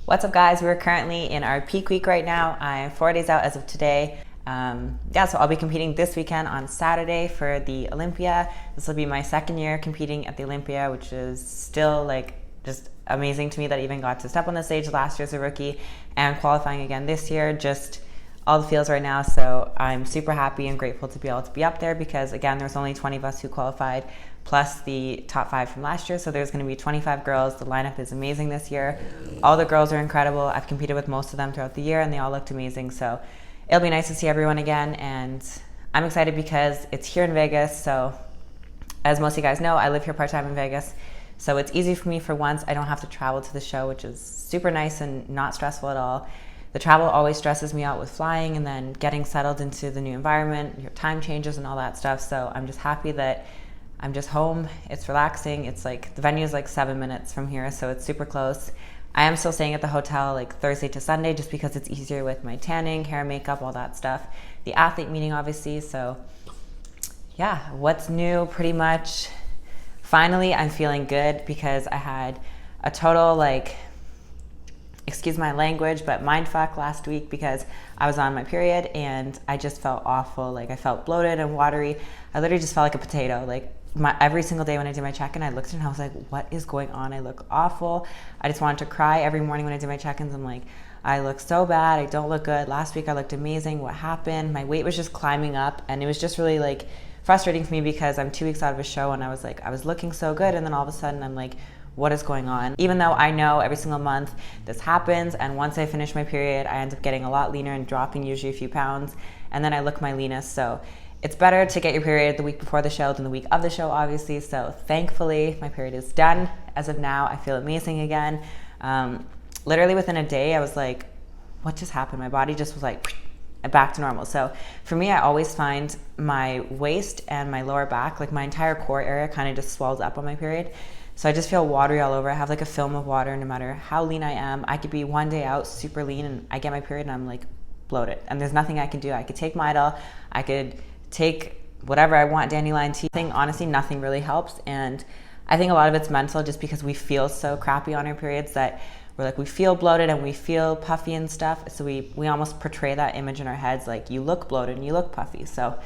What's up, guys? We're currently in our peak week right now. I'm 4 days out as of today. So I'll be competing this weekend on Saturday for the Olympia. This will be my second year competing at the Olympia, which is still just amazing to me that I even got to step on the stage last year as a rookie and qualifying again this year. Just all the feels right now. So I'm super happy and grateful to be able to be up there because, again, there's only 20 of us who qualified plus the top 5 from last year. So there's going to be 25 girls. The lineup is amazing this year. All the girls are incredible. I've competed with most of them throughout the year and they all looked amazing. So it'll be nice to see everyone again. And I'm excited because it's here in Vegas. So as most of you guys know, I live here part-time in Vegas. So it's easy for me for once. I don't have to travel to the show, which is super nice and not stressful at all. The travel always stresses me out with flying and then getting settled into the new environment, your time changes and all that stuff. So I'm just happy that I'm just home. It's relaxing. It's like the venue is like 7 minutes from here, so it's super close. I am still staying at the hotel like Thursday to Sunday just because it's easier with my tanning, hair, makeup, all that stuff. The athlete meeting, obviously. So yeah, what's new? Pretty much finally I'm feeling good because I had a total excuse my language, but mindfuck last week because I was on my period and I just felt awful. I felt bloated and watery. I literally just felt like a potato. Every single day when I did my check-in, I looked at it and I was like, what is going on? I look awful. I just wanted to cry every morning when I did my check-ins. I'm like, I look so bad. I don't look good. Last week I looked amazing. What happened? My weight was just climbing up and it was just really frustrating for me because I'm 2 weeks out of a show and I was looking so good and then all of a sudden I'm like, what is going on? Even though I know every single month this happens and once I finish my period, I end up getting a lot leaner and dropping usually a few pounds and then I look my leanest. So it's better to get your period the week before the show than the week of the show, obviously. So thankfully, my period is done. As of now, I feel amazing again. Literally within a day, I was like, what just happened? My body just was like, back to normal. So for me, I always find my waist and my lower back, my entire core area kind of just swells up on my period. So I just feel watery all over. I have a film of water no matter how lean I am. I could be one day out super lean and I get my period and I'm bloated. And there's nothing I can do. I could take Midol. I could take whatever I want, dandelion tea. Honestly, nothing really helps. And I think a lot of it's mental just because we feel so crappy on our periods that we feel bloated and we feel puffy and stuff. So we almost portray that image in our heads you look bloated and you look puffy. So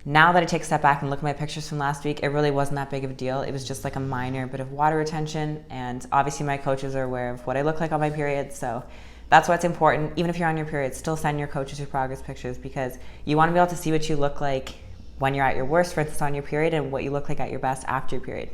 now that I take a step back and look at my pictures from last week, it really wasn't that big of a deal. It was just a minor bit of water retention. And obviously my coaches are aware of what I look like on my period. So that's what's important. Even if you're on your period, still send your coaches your progress pictures because you want to be able to see what you look like when you're at your worst, for instance, on your period, and what you look like at your best after your period.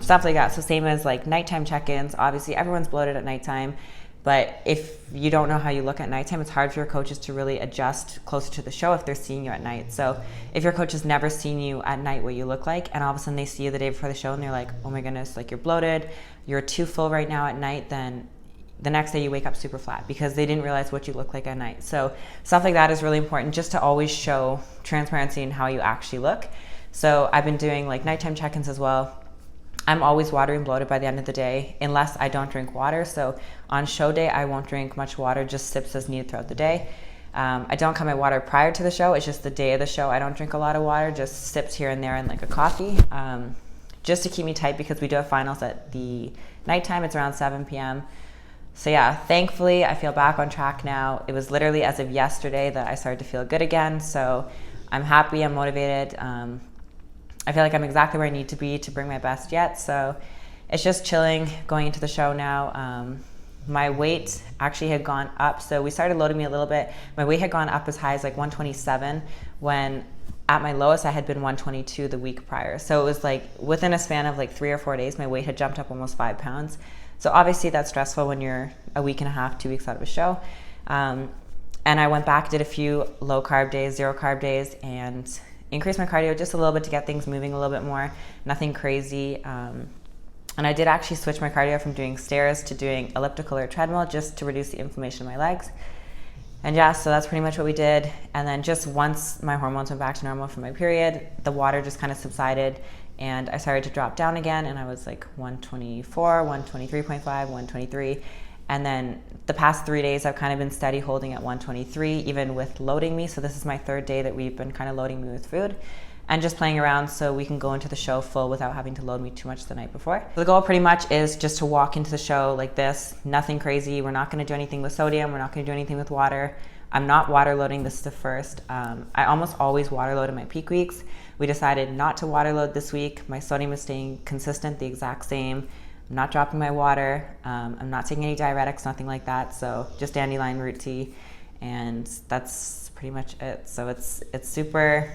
Stuff like that. So same as nighttime check-ins. Obviously, everyone's bloated at nighttime, but if you don't know how you look at nighttime, it's hard for your coaches to really adjust closer to the show if they're seeing you at night. So if your coach has never seen you at night what you look like, and all of a sudden they see you the day before the show and they're like, oh my goodness, you're bloated, you're too full right now at night, then the next day you wake up super flat because they didn't realize what you look like at night. So stuff like that is really important just to always show transparency in how you actually look. So I've been doing nighttime check-ins as well. I'm always watery and bloated by the end of the day unless I don't drink water. So on show day, I won't drink much water, just sips as needed throughout the day. I don't cut my water prior to the show. It's just the day of the show. I don't drink a lot of water, just sips here and there and a coffee just to keep me tight because we do have finals at the nighttime. It's around 7 p.m. So yeah, thankfully I feel back on track now. It was literally as of yesterday that I started to feel good again. So I'm happy, I'm motivated. I feel like I'm exactly where I need to be to bring my best yet. So it's just chilling going into the show now. My weight actually had gone up. So we started loading me a little bit. My weight had gone up as high as 127 when at my lowest I had been 122 the week prior. So it was within a span of 3 or 4 days, my weight had jumped up almost 5 pounds. So obviously that's stressful when you're a week and a half, 2 weeks out of a show. And I went back, did a few low carb days, 0 carb days, and increased my cardio just a little bit to get things moving a little bit more. Nothing crazy. And I did actually switch my cardio from doing stairs to doing elliptical or treadmill just to reduce the inflammation in my legs. And yeah, so that's pretty much what we did. And then just once my hormones went back to normal from my period, the water just kind of subsided and I started to drop down again and I was 124, 123.5, 123. And then the past 3 days I've kind of been steady holding at 123 even with loading me. So this is my third day that we've been kind of loading me with food. and just playing around so we can go into the show full without having to load me too much the night before. The goal pretty much is just to walk into the show like this, nothing crazy. We're not gonna do anything with sodium, we're not gonna do anything with water. I'm not water loading, this is the first. I almost always water load in my peak weeks. We decided not to water load this week. My sodium is staying consistent, the exact same. I'm not dropping my water. I'm not taking any diuretics, nothing like that. So just dandelion root tea, and that's pretty much it. So it's super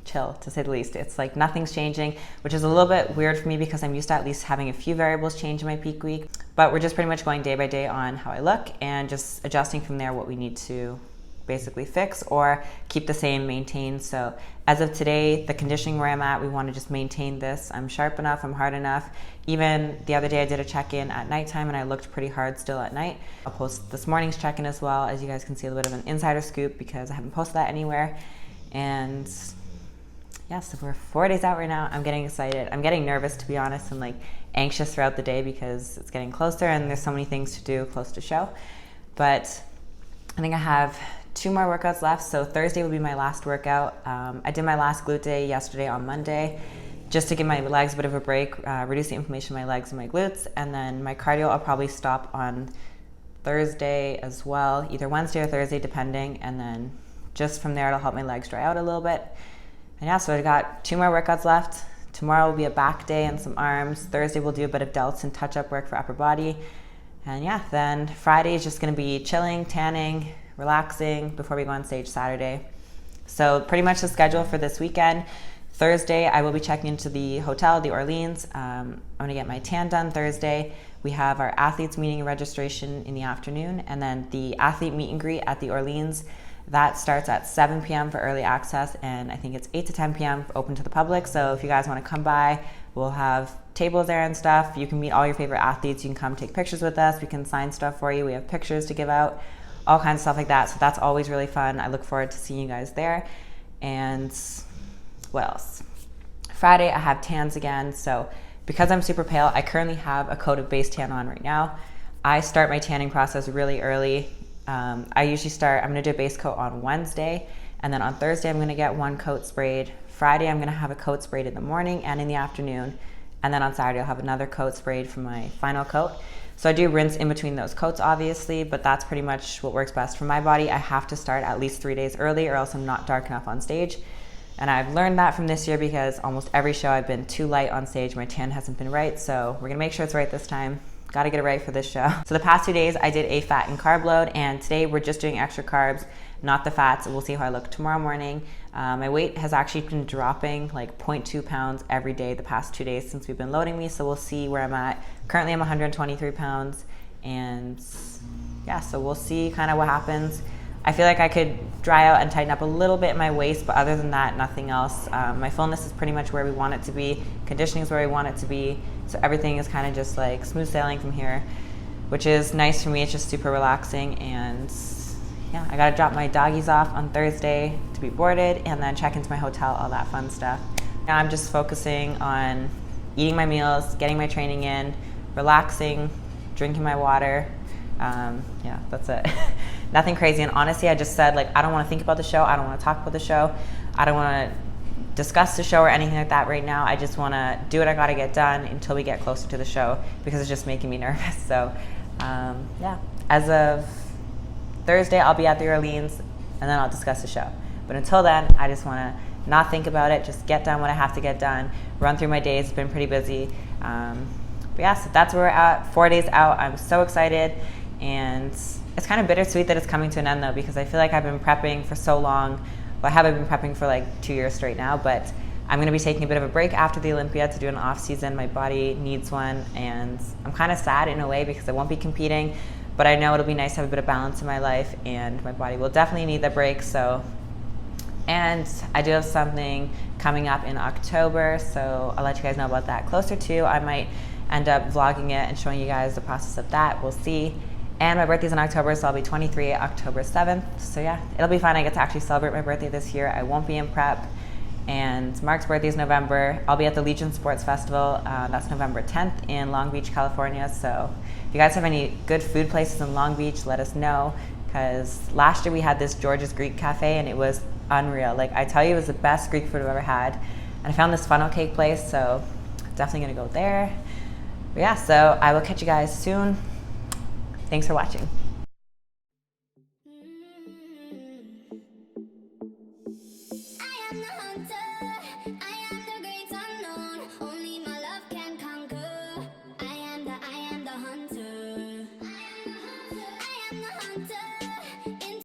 chill, to say the least. It's like nothing's changing, which is a little bit weird for me because I'm used to at least having a few variables change in my peak week. But we're just pretty much going day by day on how I look and just adjusting from there what we need to basically fix or keep the same, maintain. So as of today, the conditioning where I'm at, we want to just maintain this. I'm sharp enough, I'm hard enough. Even the other day I did a check-in at nighttime and I looked pretty hard still at night. I'll post this morning's check-in as well, as you guys can see a little bit of an insider scoop because I haven't posted that anywhere. And yeah, so we're 4 days out right now. I'm getting excited. I'm getting nervous, to be honest, and like anxious throughout the day because it's getting closer and there's so many things to do close to show. But I think I have 2 more workouts left. So Thursday will be my last workout. I did my last glute day yesterday on Monday just to give my legs a bit of a break, reduce the inflammation in my legs and my glutes. And then my cardio, I'll probably stop on Thursday as well, either Wednesday or Thursday, depending. And then just from there, it'll help my legs dry out a little bit. And yeah, so I got 2 more workouts left. Tomorrow will be a back day and some arms. Thursday we'll do a bit of delts and touch-up work for upper body. And yeah, then Friday is just gonna be chilling, tanning, relaxing before we go on stage Saturday. So pretty much the schedule for this weekend. Thursday, I will be checking into the hotel, the Orleans. I'm gonna get my tan done Thursday. We have our athletes meeting and registration in the afternoon, and then the athlete meet and greet at the Orleans. That starts at 7 p.m. for early access, and I think it's 8 to 10 p.m. open to the public. So if you guys want to come by, we'll have tables there and stuff. You can meet all your favorite athletes. You can come take pictures with us. We can sign stuff for you. We have pictures to give out, all kinds of stuff like that. So that's always really fun. I look forward to seeing you guys there. And what else? Friday, I have tans again. So because I'm super pale, I currently have a coat of base tan on right now. I start my tanning process really early. I usually I'm gonna do a base coat on Wednesday, and then on Thursday I'm gonna get 1 coat sprayed. Friday I'm gonna have a coat sprayed in the morning and in the afternoon, and then on Saturday I'll have another coat sprayed for my final coat. So I do rinse in between those coats obviously, but that's pretty much what works best for my body. I have to start at least 3 days early or else I'm not dark enough on stage. And I've learned that from this year because almost every show I've been too light on stage. My tan hasn't been right, so we're gonna make sure it's right this time. Gotta get it right for this show. So the past 2 days I did a fat and carb load, and today we're just doing extra carbs, not the fats. We'll see how I look tomorrow morning. My weight has actually been dropping like 0.2 pounds every day the past 2 days since we've been loading me, so we'll see where I'm at. Currently I'm 123 pounds, and yeah, so we'll see kind of what happens. I feel like I could dry out and tighten up a little bit in my waist, but other than that, nothing else. My fullness is pretty much where we want it to be. Conditioning is where we want it to be. So everything is kind of just like smooth sailing from here, which is nice for me. It's just super relaxing. And yeah, I gotta drop my doggies off on Thursday to be boarded and then check into my hotel, all that fun stuff. Now I'm just focusing on eating my meals, getting my training in, relaxing, drinking my water. Yeah, that's it. Nothing crazy. And honestly, I just said, like, I don't want to think about the show. I don't want to talk about the show. I don't want to discuss the show or anything like that right now. I just want to do what I got to get done until we get closer to the show because it's just making me nervous. So yeah, as of Thursday, I'll be at the Orleans and then I'll discuss the show. But until then, I just want to not think about it, just get done what I have to get done, run through my days. It's been pretty busy. But yeah, so that's where we're at, 4 days out. I'm so excited, and it's kind of bittersweet that it's coming to an end though, because I feel like I've been prepping for so long. Well, I haven't been prepping for like 2 years straight now, but I'm going to be taking a bit of a break after the Olympia to do an off season. My body needs one, and I'm kind of sad in a way because I won't be competing, but I know it'll be nice to have a bit of balance in my life, and my body will definitely need the break. So, and I do have something coming up in October, so I'll let you guys know about that closer to. I might end up vlogging it and showing you guys the process of that. We'll see. And my birthday's in October, so I'll be 23 October 7th. So yeah, it'll be fun. I get to actually celebrate my birthday this year. I won't be in prep. And Mark's birthday is November. I'll be at the Legion Sports Festival. That's November 10th in Long Beach, California. So if you guys have any good food places in Long Beach, let us know. Because last year we had this George's Greek Cafe, and it was unreal. Like, I tell you, it was the best Greek food I've ever had. And I found this funnel cake place, so definitely gonna go there. But yeah, so I will catch you guys soon. Thanks for watching.